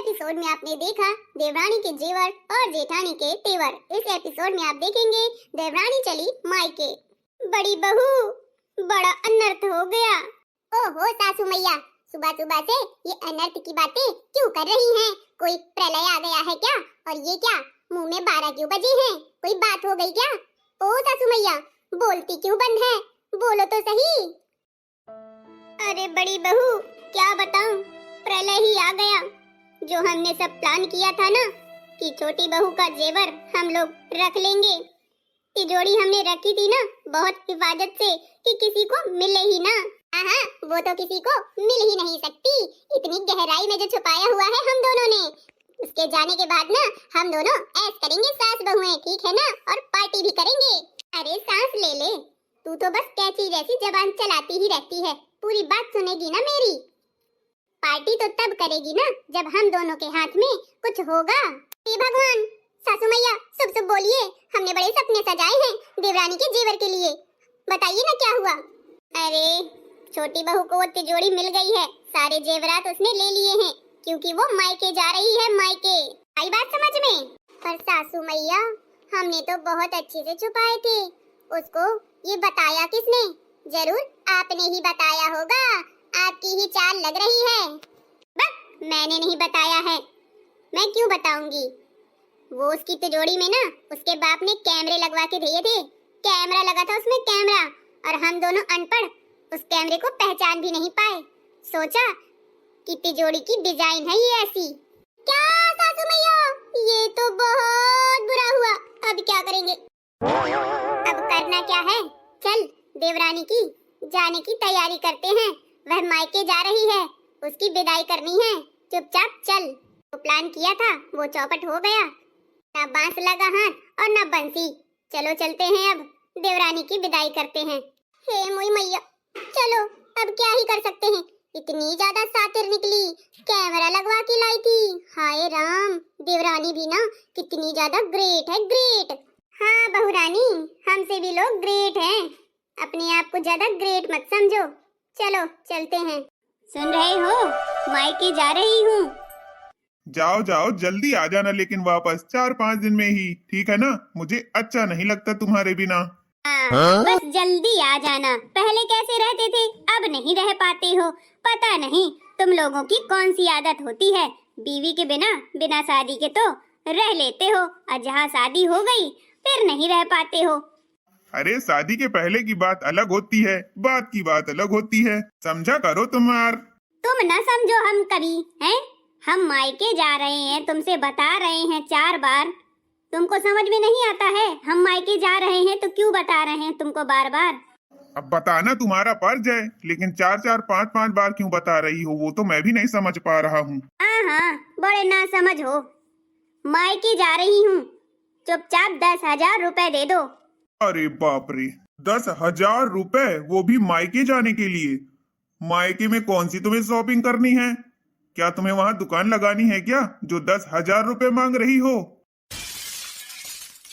Episode में आपने देखा देवरानी के जेवर और जेठानी के तेवर। इस एपिसोड में आप देखेंगे देवरानी चली मायके। बड़ी बहू, बड़ा अनर्थ हो गया। ओहो सासू मैया, सुबह सुबह से ये अनर्थ की बातें क्यों कर रही हैं? कोई प्रलय आ गया है क्या? और ये क्या मुंह में 12 क्यों बजे हैं? कोई बात हो गई क्या? ओ सासू मैया, बोलती क्यों बंद है? बोलो तो सही। अरे बड़ी बहू, क्या बताऊं, प्रलय ही आ गया। जो हमने सब प्लान किया था ना कि छोटी बहू का जेवर हम लोग रख लेंगे, तिजोरी हमने रखी थी ना बहुत हिफाजत से कि किसी को मिले ही ना। हाँ, वो तो किसी को मिल ही नहीं सकती, इतनी गहराई में जो छुपाया हुआ है हम दोनों ने। उसके जाने के बाद ना हम दोनों ऐश करेंगे सास बहुएं, ठीक है ना? और पार्टी भी करेंगे। अरे सांस ले ले, तू तो बस कैची जैसी जबान चलाती ही रहती है, पूरी बात सुनेगी ना मेरी? पार्टी तो तब करेगी ना जब हम दोनों के हाथ में कुछ होगा। हे भगवान, सासू मैया सब बोलिए, हमने बड़े सपने सजाए हैं देवरानी के जेवर के लिए, बताइए ना क्या हुआ? अरे छोटी बहू को वो तिजोरी मिल गई है, सारे जेवरात उसने ले लिए हैं क्योंकि वो मायके जा रही है। मायके आई बात समझ में? पर सासू मैया, हमने तो बहुत अच्छे से छुपाए थे, उसको ये बताया किसने? जरूर आपने ही बताया होगा, आपकी ही चाल लग रही है। बस मैंने नहीं बताया है, मैं क्यों बताऊंगी? वो उसकी तिजोरी में ना उसके बाप ने कैमरे लगवा के दिए थे, कैमरा लगा था उसमें, कैमरा। और हम दोनों अनपढ़ उस कैमरे को पहचान भी नहीं पाए, सोचा कि तिजोरी की डिजाइन है ये ऐसी। क्या सासू मैया, ये तो बहुत बुरा हुआ, अब क्या करेंगे? अब करना क्या है, चल देवरानी की जाने की तैयारी करते हैं। वह मायके जा रही है, उसकी विदाई करनी है, चुपचाप चल। वो प्लान किया था वो चौपट हो गया, ना बांस लगा हाथ और ना बंसी। चलो चलते हैं, अब देवरानी की विदाई करते हैं। हे मोई मैया, चलो अब क्या ही कर सकते हैं, इतनी ज्यादा सातिर निकली, कैमरा लगवा के लाई थी। हाय राम, देवरानी भी ना कितनी ज्यादा ग्रेट है, ग्रेट। हाँ बहुरानी, हमसे भी लोग ग्रेट हैं, अपने आप को ज्यादा ग्रेट मत समझो। चलो चलते हैं। सुन रहे हो, मायके जा रही हूँ। जाओ जाओ, जल्दी आ जाना लेकिन वापस 4-5 दिन में ही, ठीक है ना? मुझे अच्छा नहीं लगता तुम्हारे बिना। बस जल्दी आ जाना। पहले कैसे रहते थे, अब नहीं रह पाते हो। पता नहीं तुम लोगों की कौन सी आदत होती है, बीवी के बिना बिना शादी के तो रह लेते हो, और जहाँ शादी हो गई फिर नहीं रह पाते हो। अरे शादी के पहले की बात अलग होती है, बाद की बात अलग होती है, समझा करो तुम ना समझो हम कभी हैं। हम मायके जा रहे हैं, तुमसे बता रहे हैं 4 बार, तुमको समझ में नहीं आता है? हम मायके जा रहे हैं तो क्यों बता रहे हैं तुमको बार बार? अब बताना तुम्हारा फर्ज है, लेकिन 4-4 5-5 बार क्यों बता रही हो, वो तो मैं भी नहीं समझ पा रहा हूँ। हाँ, बड़े ना समझ हो। मायके जा रही हूँ, चुपचाप 10,000 रुपए दे दो। अरे बाप रे, 10,000 रुपए, वो भी मायके जाने के लिए? मायके में कौन सी तुम्हें शॉपिंग करनी है? क्या तुम्हें वहाँ दुकान लगानी है क्या, जो 10,000 रुपए मांग रही हो?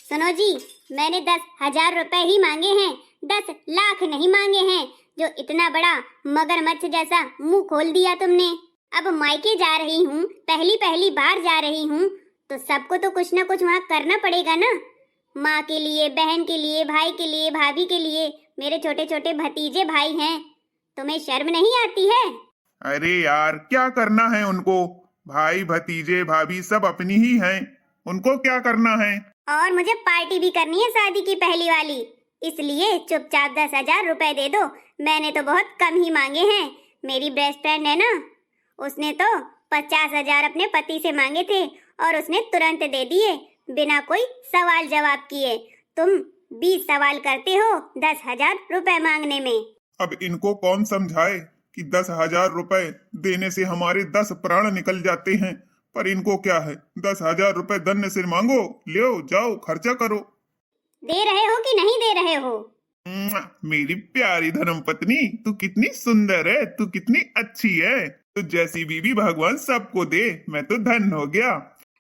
सुनो जी, मैंने 10,000 रुपए ही मांगे हैं, 10 लाख नहीं मांगे हैं। जो इतना बड़ा मगरमच्छ जैसा मुंह खोल दिया तुमने। अब मायके जा रही हूँ, पहली पहली बार जा रही हूँ, तो सबको तो कुछ ना कुछ वहाँ करना पड़ेगा ना। माँ के लिए, बहन के लिए, भाई के लिए, भाभी के लिए, मेरे छोटे छोटे भतीजे भाई हैं, तुम्हें शर्म नहीं आती है? अरे यार, क्या करना है उनको? भाई भतीजे भाभी सब अपनी ही हैं, उनको क्या करना है? और मुझे पार्टी भी करनी है शादी की पहली वाली, इसलिए चुपचाप 10,000 रुपए दे दो। मैंने तो बहुत कम ही मांगे हैं, मेरी बेस्ट फ्रेंड है ना, उसने तो 50,000 अपने पति से मांगे थे और उसने तुरंत दे दिए, बिना कोई सवाल जवाब किए। तुम 20 सवाल करते हो 10,000 रुपए मांगने में। अब इनको कौन समझाए कि 10,000 रुपए देने से हमारे 10 प्राण निकल जाते हैं, पर इनको क्या है, 10,000 रुपए धन्य से मांगो, ले जाओ खर्चा करो। दे रहे हो कि नहीं दे रहे हो? मेरी प्यारी धर्मपत्नी, तू कितनी सुंदर है, तू कितनी अच्छी है, तू जैसी बीवी भगवान सबको दे, मैं तो धन्य हो गया।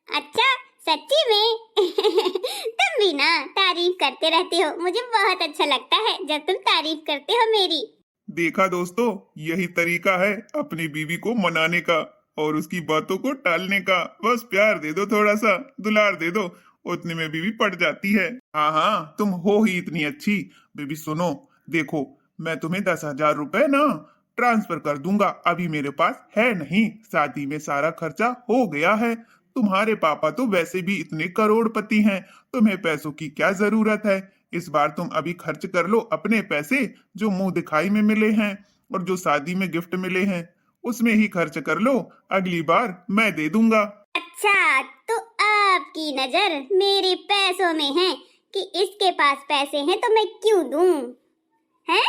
अच्छा सच्ची में? तुम भी ना तारीफ करते रहते हो, मुझे बहुत अच्छा लगता है जब तुम तारीफ करते हो मेरी। देखा दोस्तों, यही तरीका है अपनी बीवी को मनाने का, और उसकी बातों को टालने का। बस प्यार दे दो, थोड़ा सा दुलार दे दो, उतने में बीवी पड़ जाती है। हाँ हाँ, तुम हो ही इतनी अच्छी। बेबी सुनो, देखो मैं तुम्हें 10,000 रुपए ना ट्रांसफर कर दूंगा। अभी मेरे पास है नहीं, शादी में सारा खर्चा हो गया है। तुम्हारे पापा तो वैसे भी इतने करोड़पति हैं, तुम्हें पैसों की क्या जरूरत है। इस बार तुम अभी खर्च कर लो अपने पैसे, जो मुंह दिखाई में मिले हैं और जो शादी में गिफ्ट मिले हैं, उसमें ही खर्च कर लो। अगली बार मैं दे दूंगा। अच्छा, तो आपकी नजर मेरे पैसों में है कि इसके पास पैसे हैं तो मैं क्यों दूं? हैं?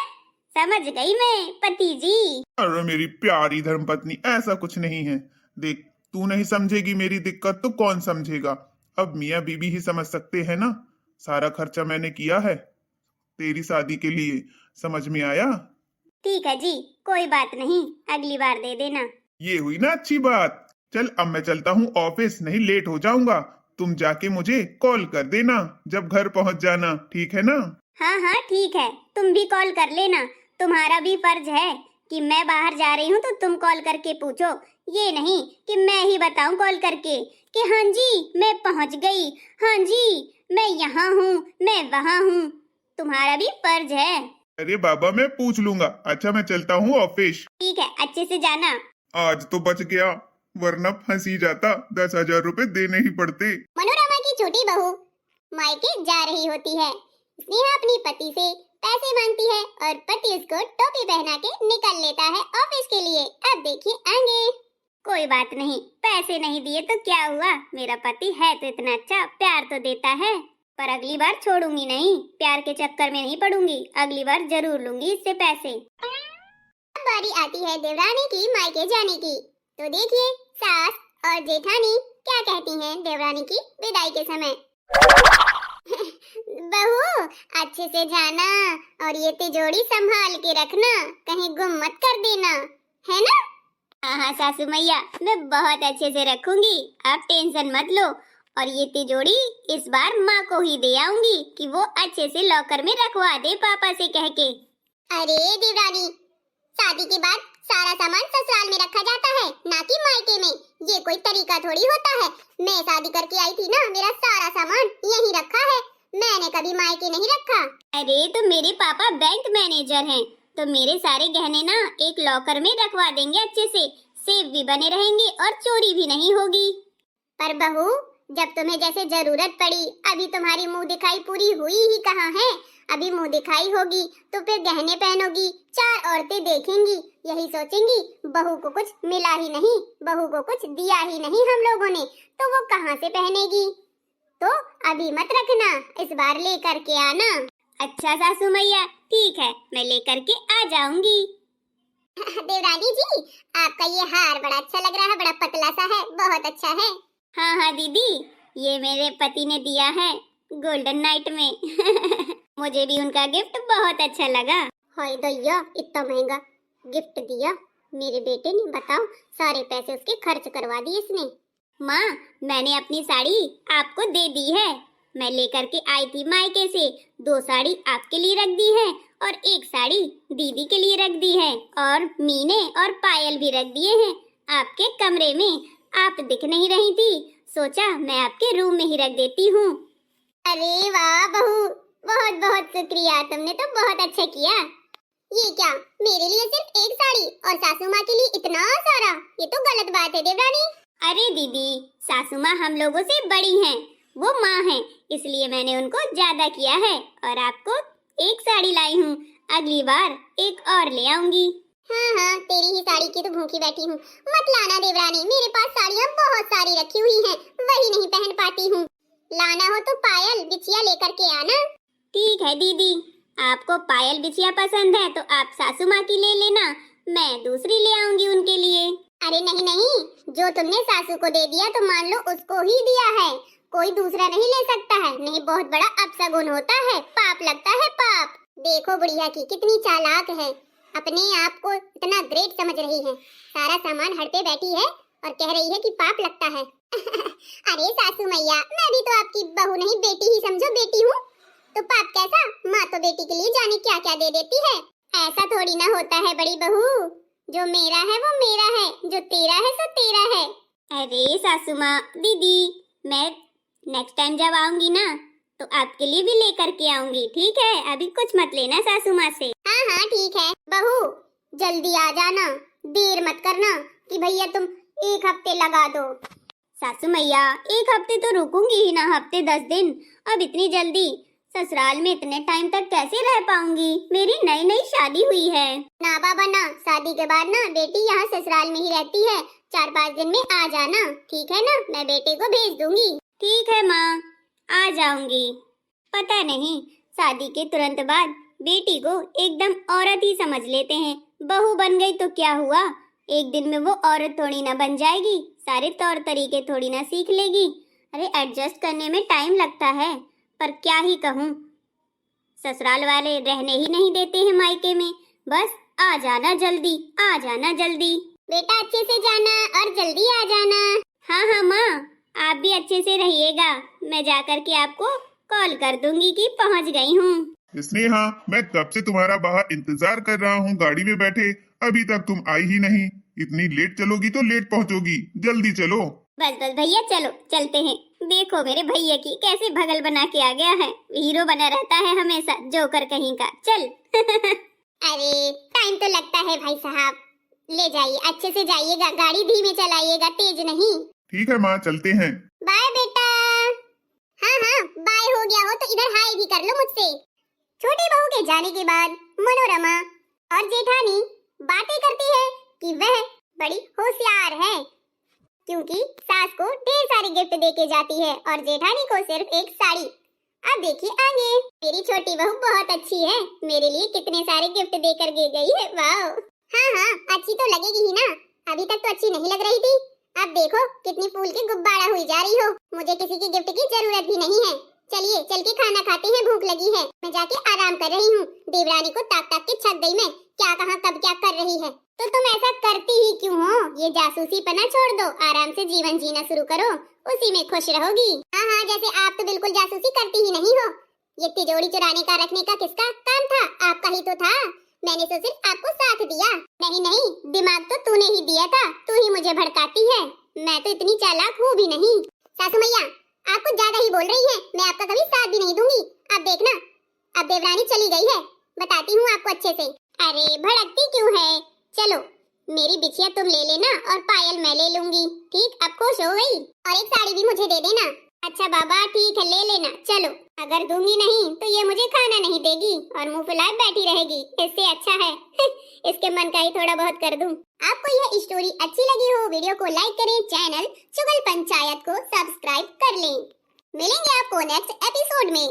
समझ गई मैं पति जी। अरे मेरी प्यारी धर्मपत्नी, ऐसा कुछ नहीं है। देख, तू नहीं समझेगी मेरी दिक्कत तो कौन समझेगा। अब मियाँ बीबी ही समझ सकते हैं ना। सारा खर्चा मैंने किया है तेरी शादी के लिए, समझ में आया? ठीक है जी, कोई बात नहीं, अगली बार दे देना। ये हुई ना अच्छी बात। चल अब मैं चलता हूँ ऑफिस, नहीं लेट हो जाऊंगा। तुम जाके मुझे कॉल कर देना जब घर पहुंच जाना, ठीक है ना? हाँ हाँ ठीक है, तुम भी कॉल कर लेना। तुम्हारा भी फर्ज है कि मैं बाहर जा रही हूँ तो तुम कॉल करके पूछो, ये नहीं कि मैं ही बताऊं कॉल करके कि हाँ जी मैं पहुंच गई, हाँ जी मैं यहाँ हूँ, मैं वहाँ हूँ। तुम्हारा भी फर्ज है। अरे बाबा, मैं पूछ लूंगा। अच्छा मैं चलता हूँ ऑफिस। ठीक है, अच्छे से जाना। आज तो बच गया, वरना फंसी जाता। 10,000 रुपए देने ही पड़ते। मनोरमा की छोटी बहू मायके जा रही होती है। स्नेहा अपनी पति से पैसे मांगती है और पति उसको टोपी पहना के निकल लेता है ऑफिस के लिए। अब देखिए आगे। कोई बात नहीं, पैसे नहीं दिए तो क्या हुआ, मेरा पति है तो इतना अच्छा, प्यार तो देता है। पर अगली बार छोड़ूंगी नहीं, प्यार के चक्कर में नहीं पड़ूंगी, अगली बार जरूर लूंगी इससे पैसे। अब बारी आती है देवरानी की मायके जाने की। तो देखिए सास और जेठानी क्या कहती हैं देवरानी की विदाई के समय। बहू अच्छे से जाना और ये तिजोरी संभाल के रखना, कहीं गुम मत कर देना, है ना? हाँ सासू मैया, मैं बहुत अच्छे से रखूंगी, आप टेंशन मत लो। और ये तिजोरी इस बार माँ को ही दे आऊंगी कि वो अच्छे से लॉकर में रखवा दे पापा से कह के। अरे देवरानी, शादी के बाद सारा सामान ससुराल में रखा जाता है, ना कि मायके में। ये कोई तरीका थोड़ी होता है। मैं शादी करके आई थी ना, मेरा सारा सामान यहीं रखा है, मैंने कभी मायके नहीं रखा। अरे तो मेरे पापा बैंक मैनेजर हैं, तो मेरे सारे गहने ना एक लॉकर में रखवा देंगे अच्छे से, सेफ भी बने रहेंगे और चोरी भी नहीं होगी। पर बहू, जब तुम्हें जैसे जरूरत पड़ी, अभी तुम्हारी मुंह दिखाई पूरी हुई ही कहाँ है। अभी मुंह दिखाई होगी तो फिर गहने पहनोगी, 4 औरतें देखेंगी, यही सोचेंगी बहू को कुछ मिला ही नहीं, बहू को कुछ दिया ही नहीं हम लोगों ने, तो वो कहाँ से पहनेगी। तो अभी मत रखना, इस बार लेकर के आना। अच्छा सासू मैया, ठीक है, मैं लेकर के आ जाऊंगी। देवरानी जी, आपका ये हार बड़ा अच्छा लग रहा है, बड़ा पतला सा है, बहुत अच्छा है। हाँ हाँ दीदी, ये मेरे पति ने दिया है गोल्डन नाइट में। मुझे भी उनका गिफ्ट बहुत अच्छा लगा। हाय दैया, इतना महंगा गिफ्ट दिया मेरे बेटे ने, बताओ सारे पैसे उसके खर्च करवा दिए इसने। माँ, मैंने अपनी साड़ी आपको दे दी है, मैं लेकर के आई थी मायके से। 2 साड़ी आपके लिए रख दी है और 1 साड़ी दीदी के लिए रख दी है, और मीने और पायल भी रख दिए हैं आपके कमरे में। आप दिख नहीं रही थी, सोचा मैं आपके रूम में ही रख देती हूँ। अरे वाह बहू, बहुत बहुत शुक्रिया, तुमने तो बहुत अच्छा किया। ये क्या, मेरे लिए सिर्फ 1 साड़ी और सासू माँ के लिए इतना सारा, ये तो गलत बात है देवरानी। अरे दीदी, सासू माँ हम लोगों से बड़ी हैं, वो माँ हैं, इसलिए मैंने उनको ज्यादा किया है और आपको 1 साड़ी लाई हूँ, अगली बार 1 और ले आऊंगी। हाँ हाँ, तेरी ही साड़ी की तो भूखी बैठी हूँ, मत लाना देवरानी, मेरे पास साड़ियाँ बहुत सारी रखी हुई हैं, वही नहीं पहन पाती हूँ। लाना हो तो पायल बिछिया लेकर के आना। ठीक है दीदी, आपको पायल बिछिया पसंद है तो आप सासू माँ की ले लेना, मैं दूसरी ले आऊंगी उनके लिए। अरे नहीं नहीं, जो तुमने सासू को दे दिया तो मान लो उसको ही दिया है, कोई दूसरा नहीं ले सकता है, नहीं बहुत बड़ा अपशगुन होता है, पाप लगता है पाप। देखो बुढ़िया की कितनी चालाक है, अपने आप को इतना ग्रेट समझ रही है, सारा सामान हड़ पे बैठी है और कह रही है कि पाप लगता है। अरे सासू मैया, मैं भी तो आपकी बहू नहीं बेटी ही समझो, बेटी हूँ तो पाप कैसा, माँ तो बेटी के लिए जाने क्या क्या दे देती है। ऐसा थोड़ी ना होता है बड़ी बहू, जो मेरा है वो मेरा है, जो तेरा है सो तेरा है। अरे सासू माँ, दीदी, मैं नेक्स्ट टाइम जब आऊंगी ना तो आपके लिए भी लेकर के आऊंगी, ठीक है? अभी कुछ मत लेना सासू माँ से। हाँ हाँ ठीक है। बहू जल्दी आ जाना, देर मत करना कि भैया तुम 1 हफ्ते लगा दो। सासू मैया 1 हफ्ते तो रुकूंगी ही ना, हफ्ते 10 दिन। अब इतनी जल्दी ससुराल में इतने टाइम तक कैसे रह पाऊंगी? मेरी नई नई शादी हुई है। ना बाबा ना, शादी के बाद ना बेटी यहाँ ससुराल में ही रहती है। 4-5 दिन में आ जाना, ठीक है ना? मैं बेटे को भेज दूंगी। ठीक है माँ, आ जाऊंगी। पता नहीं शादी के तुरंत बाद बेटी को एकदम औरत ही समझ लेते हैं। बहू बन गई तो क्या हुआ, एक दिन में वो औरत थोड़ी ना बन जाएगी, सारे तौर तरीके थोड़ी ना सीख लेगी। अरे एडजस्ट करने में टाइम लगता है, पर क्या ही कहूँ, ससुराल वाले रहने ही नहीं देते हैं मायके में। बस आ जाना जल्दी, आ जाना जल्दी। बेटा अच्छे से जाना और जल्दी आ जाना। हाँ हाँ माँ, आप भी अच्छे से रहिएगा। मैं जाकर के आपको कॉल कर दूंगी कि पहुँच गई हूँ। स्नेहा, मैं कब से तुम्हारा बाहर इंतजार कर रहा हूँ गाड़ी में बैठे, अभी तक तुम आई ही नहीं। इतनी लेट चलोगी तो लेट पहुँचोगी, जल्दी चलो। बस बस भैया चलो चलते हैं। देखो मेरे भैया की कैसे भगल बना के आ गया है, हीरो बना रहता है हमेशा, जोकर कहीं का। चल अरे टाइम तो लगता है भाई साहब, ले जाइए, अच्छे से जाइएगा, गाड़ी धीमे चलाइएगा, तेज नहीं। ठीक है माँ, चलते हैं। बाय बेटा। हाँ हाँ बाय हो गया हो तो इधर हाय भी कर लो मुझसे। छोटी बहू के जाने के बाद मनोरमा और जेठानी बातें करती है कि वह बड़ी होशियार है, क्योंकि सास को ढेर सारे गिफ्ट देके जाती है और जेठानी को सिर्फ एक साड़ी। अब देखिए आगे, मेरी छोटी बहू बहुत अच्छी है, मेरे लिए कितने सारे गिफ्ट देकर के गई है। वाह। हाँ हाँ अच्छी तो लगेगी ही ना, अभी तक तो अच्छी नहीं लग रही थी। अब देखो कितनी फूल की गुब्बारा हुई जा रही हो। मुझे किसी की गिफ्ट की जरूरत भी नहीं है। चलिए चल के खाना खाते हैं, भूख लगी है। मैं जाके आराम कर रही हूँ। देवरानी को ताक ताक के छक गई मैं, क्या कहाँ कब क्या कर रही है। तो तुम ऐसा करती ही क्यों हो? ये जासूसी पना छोड़ दो, आराम से जीवन जीना शुरू करो, उसी में खुश रहोगी। हाँ हाँ जैसे आप तो बिल्कुल जासूसी करती ही नहीं हो। ये तिजोरी चुराने का रखने का किसका काम था? आपका ही तो था। मैंने तो सिर्फ आपको साथ दिया। नहीं नहीं, दिमाग तो तूने ही दिया था, तू ही मुझे भड़काती है। मैं तो इतनी चालाक हूँ भी नहीं। सासू मैया आप कुछ ज्यादा ही बोल रही हैं, मैं आपका कभी साथ भी नहीं दूंगी। अब देखना, अब देवरानी चली गई है, बताती हूँ आपको अच्छे से। अरे भड़कती क्यों है? चलो मेरी बिछिया तुम ले लेना और पायल मैं ले लूंगी, ठीक? अब खुश हो गई? और एक साड़ी भी मुझे दे देना। अच्छा बाबा ठीक है, ले लेना। चलो अगर दूंगी नहीं तो ये मुझे खाना नहीं देगी और मुंह फुलाए बैठी रहेगी, इससे अच्छा है इसके मन का ही थोड़ा बहुत कर दूं। आपको यह स्टोरी अच्छी लगी हो, वीडियो को लाइक करें, चैनल चुगल पंचायत को सब्सक्राइब कर लें। मिलेंगे आपको नेक्स्ट एपिसोड में।